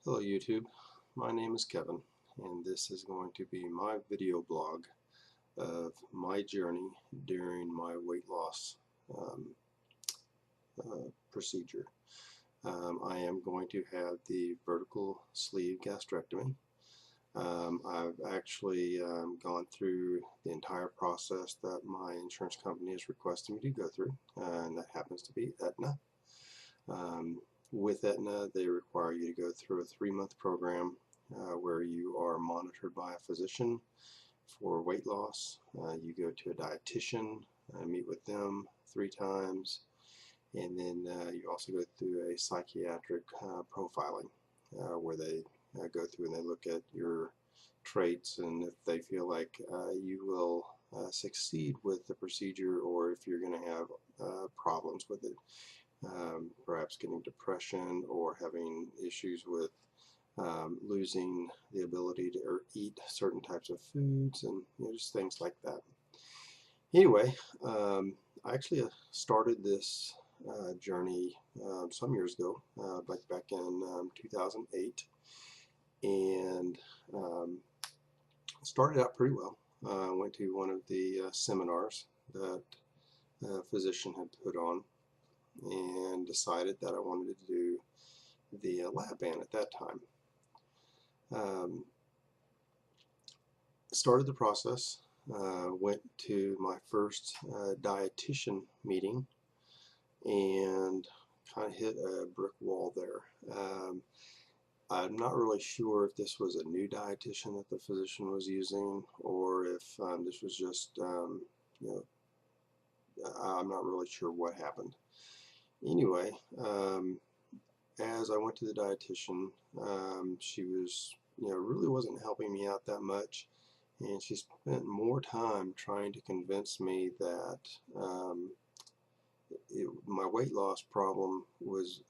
Hello YouTube, my name is Kevin and this is going to be my video blog of my journey during my weight loss um, procedure. I am going to have the vertical sleeve gastrectomy. I've actually gone through the entire process that my insurance company has requested me to go through, and that happens to be Aetna. With Aetna, they require you to go through a 3-month program where you are monitored by a physician for weight loss. You go to a dietitian, meet with them 3 times, and then you also go through a psychiatric profiling where they go through and they look at your traits and if they feel like you will succeed with the procedure or if you're going to have problems with it. Perhaps getting depression or having issues with losing the ability to eat certain types of foods and just things like that. Anyway, I actually started this journey some years ago, back in 2008, and started out pretty well. I went to one of the seminars that a physician had put on and decided that I wanted to do the Lap-Band at that time. Started the process, went to my first dietitian meeting and kind of hit a brick wall there. I'm not really sure if this was a new dietitian that the physician was using or if this was just, I'm not really sure what happened. Anyway, as I went to the dietitian, she was, really wasn't helping me out that much, and she spent more time trying to convince me that my weight loss problem was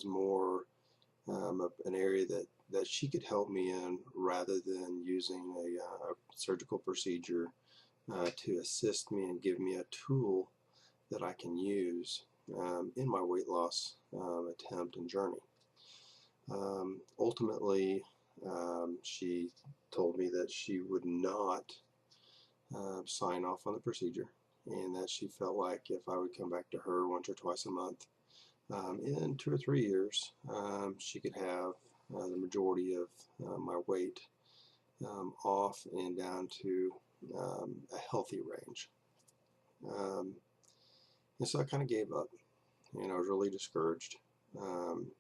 more an area that she could help me in rather than using a surgical procedure to assist me and give me a tool that I can use in my weight loss attempt and journey. Ultimately, she told me that she would not sign off on the procedure and that she felt like if I would come back to her once or twice a month in 2 or 3 years, she could have the majority of my weight off and down to a healthy range. And so I kind of gave up, and I was really discouraged, and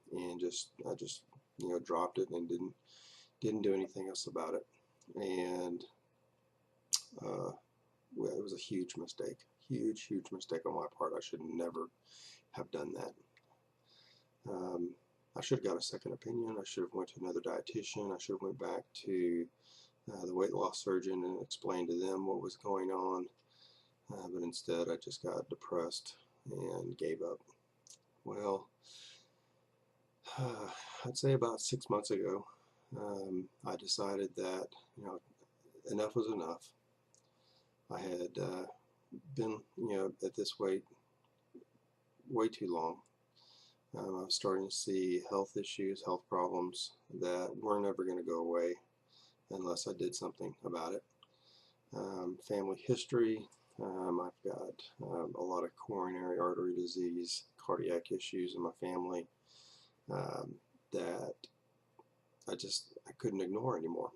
I just dropped it and didn't do anything else about it. And well, it was a huge mistake, huge mistake on my part. I should never have done that. I should have got a second opinion. I should have went to another dietitian. I should have went back to the weight loss surgeon and explained to them what was going on. But instead, I just got depressed and gave up. Well, I'd say about 6 months ago, I decided that enough was enough. I had been at this weight way too long. I was starting to see health issues, health problems that weren't ever going to go away unless I did something about it. Family history, I've got a lot of coronary artery disease, cardiac issues in my family that I couldn't ignore anymore.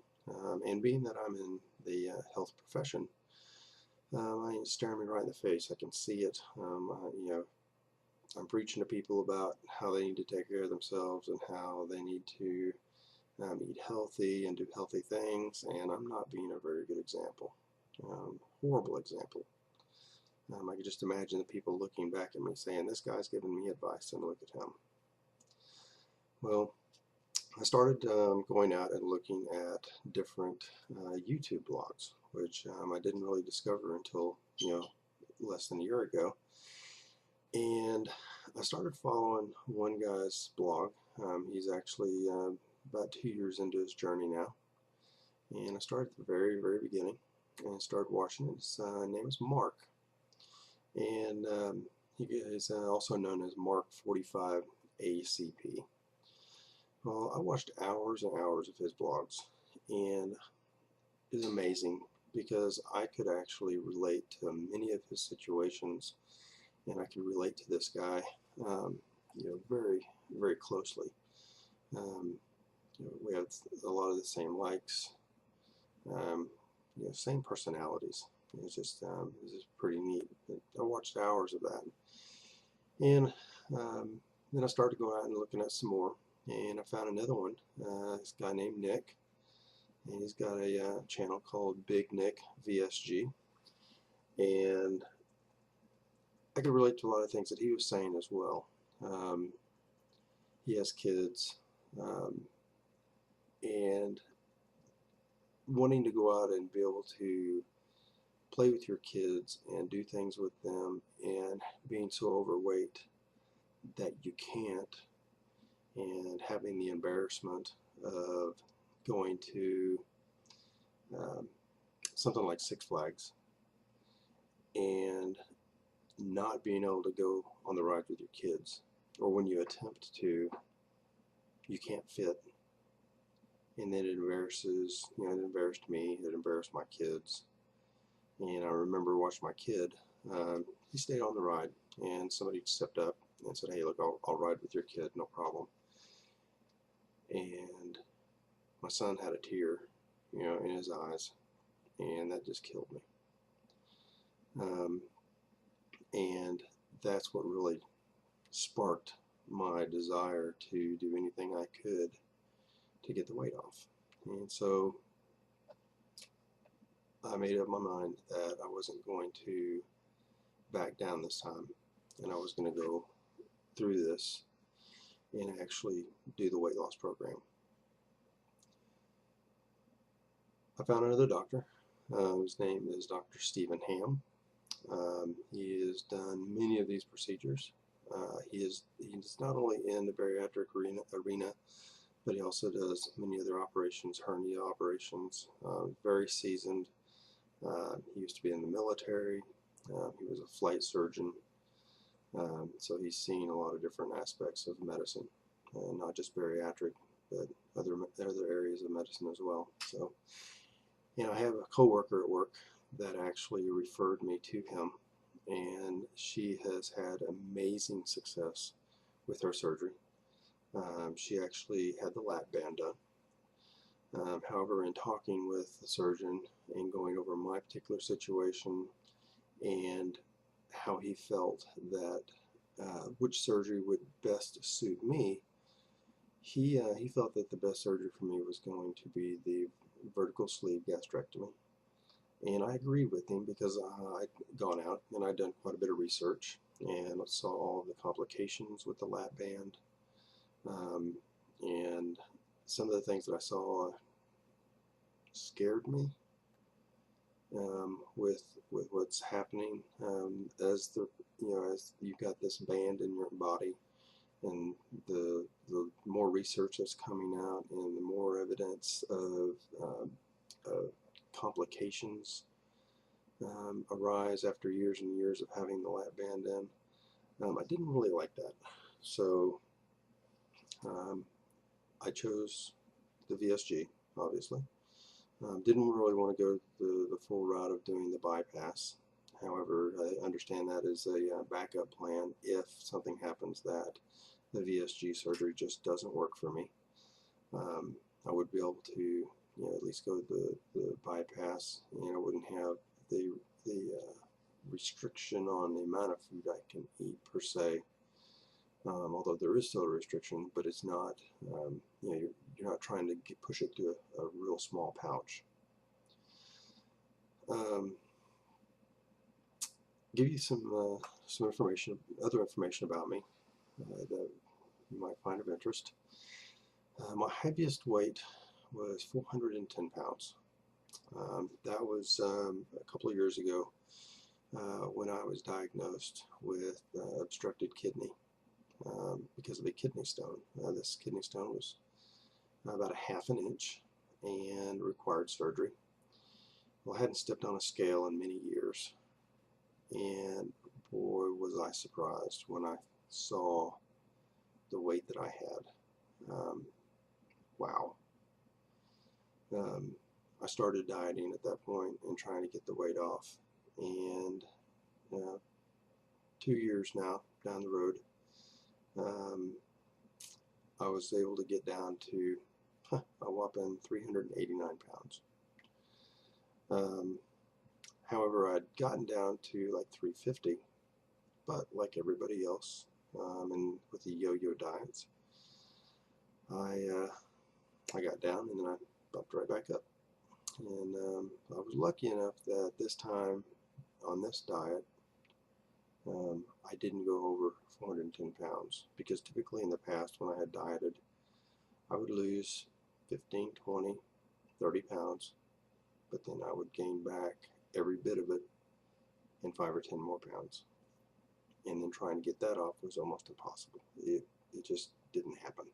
And being that I'm in the health profession, it's staring me right in the face. I can see it. I'm preaching to people about how they need to take care of themselves and how they need to eat healthy and do healthy things, and I'm not being a very good example. Horrible example. I could just imagine the people looking back at me saying, this guy's giving me advice, and look at him. Well, I started going out and looking at different YouTube blogs, which I didn't really discover until less than a year ago. And I started following one guy's blog. He's actually about 2 years into his journey now. And I started at the very beginning and started watching it. His name is Mark. And he is also known as Mark 45 ACP. Well, I watched hours and hours of his blogs, and it was amazing because I could actually relate to many of his situations, and I could relate to this guy, um, very, very closely. Um, we have a lot of the same likes, um, same personalities. It's just pretty neat. I watched hours of that, and um, then I started going out and looking at some more, and I found another one. This guy named Nick, and he's got a channel called Big Nick VSG, and I could relate to a lot of things that he was saying as well. Um, he has kids, um, and wanting to go out and be able to play with your kids and do things with them, and being so overweight that you can't, and having the embarrassment of going to um, something like Six Flags and not being able to go on the ride with your kids, or when you attempt to, you can't fit, and then it embarrassed me, it embarrassed my kids. And I remember watching my kid, he stayed on the ride, and somebody stepped up and said, "Hey, look, I'll ride with your kid, no problem." And my son had a tear, in his eyes, and that just killed me. Um, and that's what really sparked my desire to do anything I could to get the weight off. And so I made up my mind that I wasn't going to back down this time, and I was going to go through this and actually do the weight loss program. I found another doctor. His name is Dr. Stephen Ham. He has done many of these procedures. He's not only in the bariatric arena, but he also does many other operations, hernia operations. Very seasoned. He used to be in the military. He was a flight surgeon. So he's seen a lot of different aspects of medicine, not just bariatric, but other areas of medicine as well. So, I have a coworker at work that actually referred me to him, and she has had amazing success with her surgery. She actually had the lap band done. However, in talking with the surgeon and going over my particular situation and how he felt that which surgery would best suit me, he felt that the best surgery for me was going to be the vertical sleeve gastrectomy. And I agreed with him because I'd gone out and I'd done quite a bit of research and saw all of the complications with the lap band. And some of the things that I saw scared me, with what's happening, as as you've got this band in your body, and the more research that's coming out and the more evidence of complications arise after years and years of having the lap band in. I didn't really like that, so um, I chose the VSG, obviously. Didn't really want to go the full route of doing the bypass. However, I understand that as a backup plan if something happens that the VSG surgery just doesn't work for me. I would be able to, at least go the bypass, and I wouldn't have the restriction on the amount of food I can eat per se. Although there is still a restriction, but it's not, you're not trying to push it to a real small pouch. Give you some information, other information about me that you might find of interest. My heaviest weight was 410 pounds. That was a couple of years ago when I was diagnosed with obstructed kidney because of a kidney stone. This kidney stone was about a half an inch and required surgery. Well, I hadn't stepped on a scale in many years, and boy was I surprised when I saw the weight that I had. Um, I started dieting at that point and trying to get the weight off. And 2 years now down the road, um, I was able to get down to a whopping 389 pounds. Um, However, I'd gotten down to like 350, but like everybody else, and with the yo-yo diets, I I got down and then I bumped right back up. And I was lucky enough that this time on this diet, I didn't go over 410 pounds, because typically in the past when I had dieted, I would lose 15, 20, 30 pounds, but then I would gain back every bit of it in 5 or 10 more pounds. And then trying to get that off was almost impossible. It just didn't happen.